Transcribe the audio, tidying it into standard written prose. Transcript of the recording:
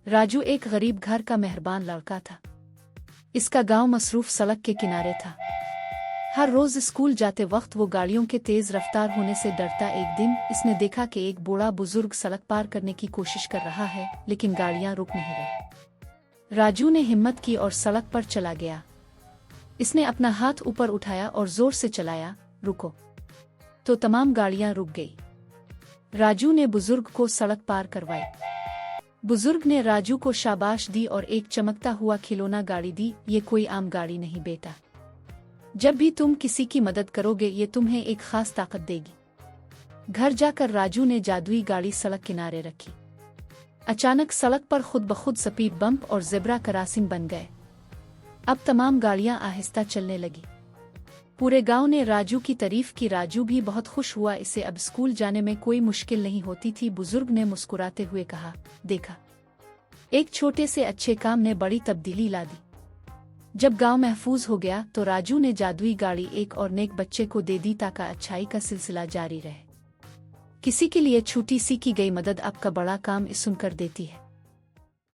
राजू एक गरीब घर का मेहरबान लड़का था। इसका गांव मसरूफ सड़क के किनारे था। हर रोज स्कूल जाते वक्त वो गाड़ियों के तेज रफ्तार होने से डरता। एक दिन इसने देखा कि एक बूढ़ा बुजुर्ग सड़क पार करने की कोशिश कर रहा है, लेकिन गाड़ियां रुक नहीं रही। राजू ने हिम्मत की और सड़क पर चला गया। इसने अपना हाथ ऊपर उठाया और जोर से चलाया, रुको। तो तमाम गाड़ियां रुक गई। राजू ने बुजुर्ग को सड़क पार करवाई। बुजुर्ग ने राजू को शाबाश दी और एक चमकता हुआ खिलौना गाड़ी दी। ये कोई आम गाड़ी नहीं बेटा। जब भी तुम किसी की मदद करोगे ये तुम्हें एक खास ताकत देगी। घर जाकर राजू ने जादुई गाड़ी सड़क किनारे रखी। अचानक सड़क पर खुद ब खुद स्पीड बम्प और ज़ेब्रा क्रॉसिंग बन गए। अब तमाम गाड़ियां आहिस्ता चलने लगी। पूरे गांव ने राजू की तारीफ की। राजू भी बहुत खुश हुआ। इसे अब स्कूल जाने में कोई मुश्किल नहीं होती थी। बुजुर्ग ने मुस्कुराते हुए कहा, देखा, एक छोटे से अच्छे काम ने बड़ी तब्दीली ला दी। जब गांव महफूज हो गया तो राजू ने जादुई गाड़ी एक और नेक बच्चे को दे दी ताकि अच्छाई का सिलसिला जारी रहे। किसी के लिए छोटी सी की गई मदद आपका बड़ा काम सुनकर देती है।